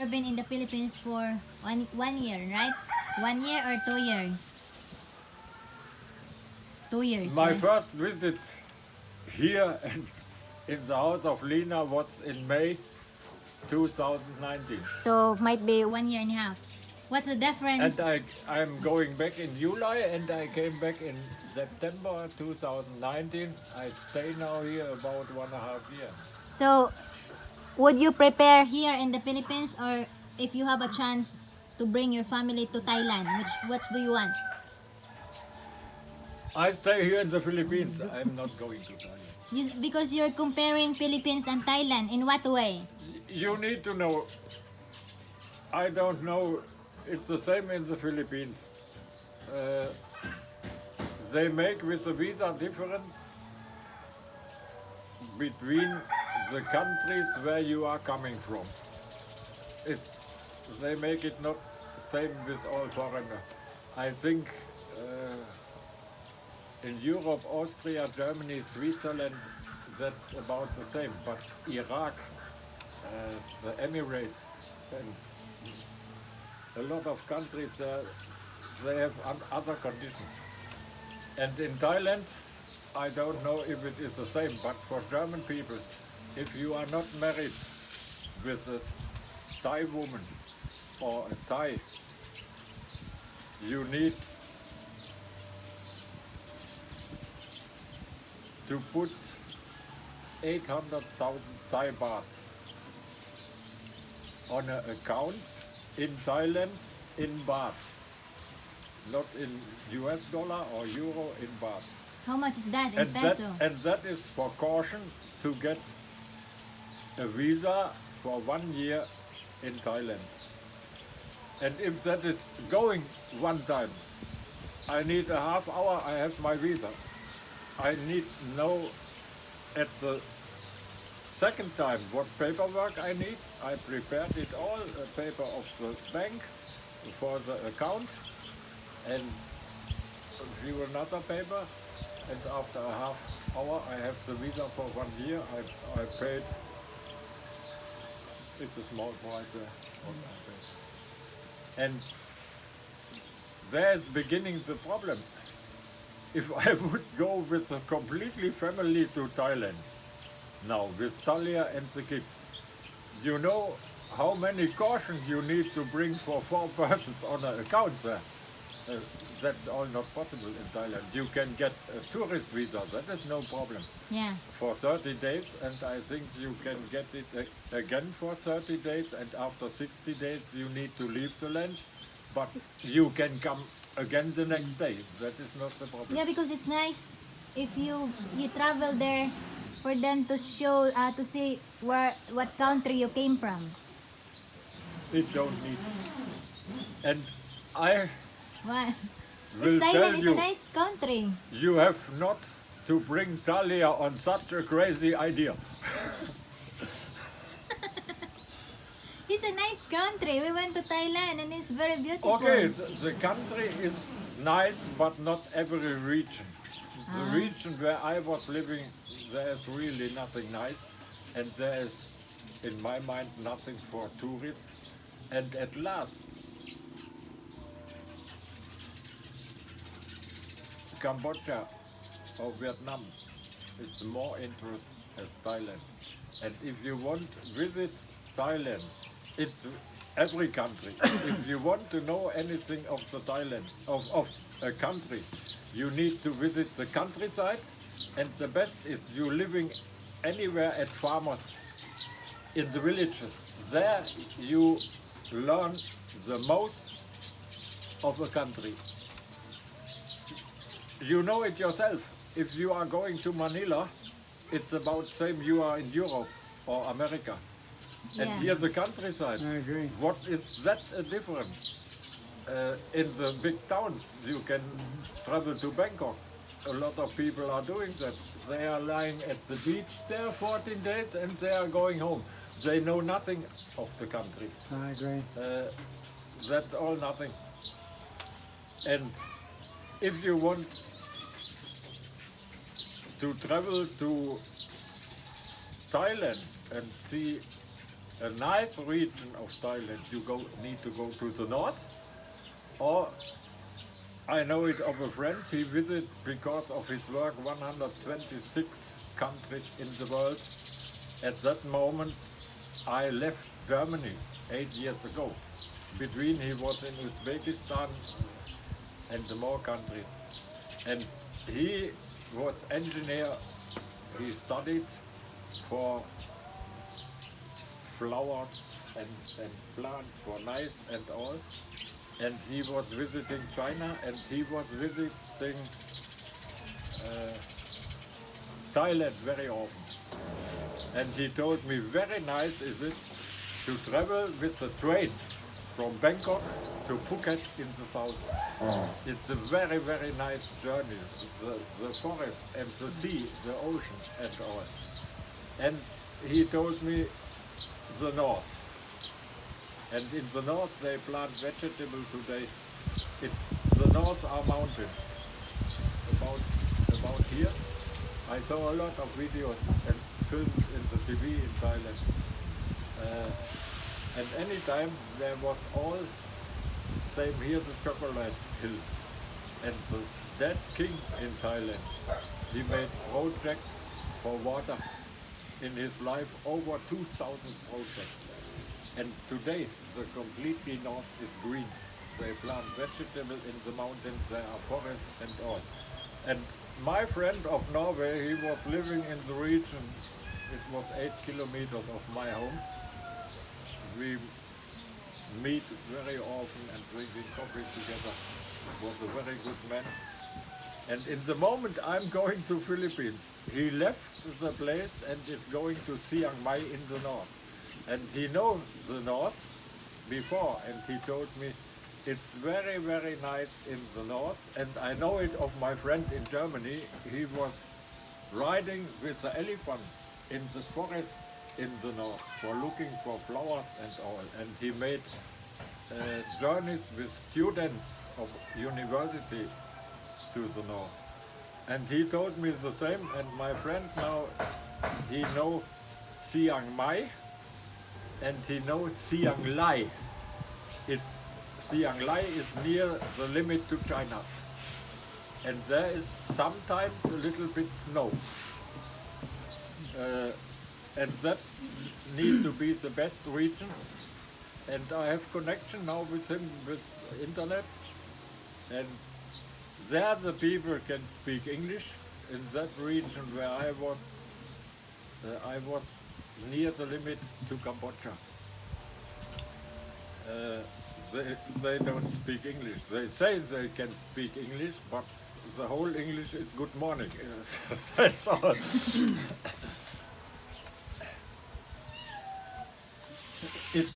been in the Philippines for one year, right? 1 year or 2 years? 2 years, My right? first visit here and in the house of Lena was in May 2019. So might be 1 year and a half. What's the And difference? I'm going back in July and I came back in September 2019. I stay now here about 1.5 years. So would you prepare here in the Philippines, or if you have a chance to bring your family to Thailand, which do you want? I stay here in the Philippines. I'm not going to Thailand. Because you're comparing Philippines and Thailand. In what way? You need to know, I don't know, it's the same in the Philippines. Uh, they make with the visa different between the countries where you are coming from. It's, they make it not same with all foreigners. I think in Europe, Austria, Germany, Switzerland, that's about the same. But Iraq, the Emirates, and a lot of countries, they have other conditions. And in Thailand, I don't know if it is the same, but for German people, if you are not married with a Thai woman or a Thai, you need to put 800,000 Thai baht on an account in Thailand in baht, not in US dollar or euro, in baht. How much is that in peso? And that is for caution to get a visa for 1 year in Thailand. And if that is going one time, I need a half hour, I have my visa. I need know at the second time what paperwork I need. I prepared it all, a paper of the bank for the account, and give another paper, and after a half hour I have the visa for 1 year. I paid, it's a small price there, what I paid. And there's beginning the problem. If I would go with a completely family to Thailand, now with Talia and the kids, you know how many cautions you need to bring for 4 persons on an account there. That's all not possible in Thailand. You can get a tourist visa, that is no problem. Yeah. For 30 days, and I think you can get it again for 30 days, and after 60 days you need to leave the land, but you can come again the next day. That is not the problem. Yeah, because it's nice if you travel there for them to show to see what country you came from. It don't need. And I What? will tell Thailand is you, a nice country. you have not to bring Talia on such a crazy idea. It's a nice country. We went to Thailand and it's very beautiful. Okay, the country is nice, but not every region. The region where I was living, there is really nothing nice, and there is, in my mind, nothing for tourists. And at last, Cambodia or Vietnam is more interest as Thailand. And if you want to visit Thailand, it's every country. If you want to know anything of the Thailand, of a country, you need to visit the countryside, and the best is you living anywhere at farmers in the villages. There you learn the most of a country. You know it yourself. If you are going to Manila, it's about same you are in Europe or America. And Yeah. here the countryside. I agree. What is that a difference? In the big towns, you can travel to Bangkok. A lot of people are doing that. They are lying at the beach there 14 days and they are going home. They know nothing of the country. I agree. That's all nothing. And if you want to travel to Thailand and see a nice region of Thailand, you need to go to the north, or I know it of a friend, he visited because of his work 126 countries in the world. At that moment, I left Germany 8 years ago. Between he was in Uzbekistan and the more countries. And he was engineer, he studied for flowers and plants for nice and all. And he was visiting China and he was visiting Thailand very often. And he told me very nice is it to travel with the train from Bangkok to Phuket in the south. It's a very, very nice journey. The forest and the sea, the ocean and all. And he told me the north. And in the north they plant vegetable today. The north are mountains. About here. I saw a lot of videos and films in the TV in Thailand. And anytime there was all same here the chocolate hills. And the dead king in Thailand, he made projects for water in his life, over 2,000 projects. And today the completely north is green. They plant vegetable in the mountains, there are forests and all. And my friend of Norway, he was living in the region, it was 8 kilometers of my home. We meet very often and drinking coffee together. Was a very good man. And in the moment I'm going to Philippines, he left the place and is going to Chiang Mai in the north. And he knows the north before, and he told me it's very, very nice in the north. And I know it of my friend in Germany. He was riding with the elephants in the forest in the north for looking for flowers and all. And he made journeys with students of university to the north. And he told me the same, and my friend now, he knows Chiang Mai and he knows Chiang Lai. Chiang Lai is near the limit to China. And there is sometimes a little bit snow. And that needs to be the best region. And I have connection now with him with internet. And there the people can speak English. In that region where I was near the limit to Cambodia. They don't speak English. They say they can speak English, but the whole English is good morning. That's all. It's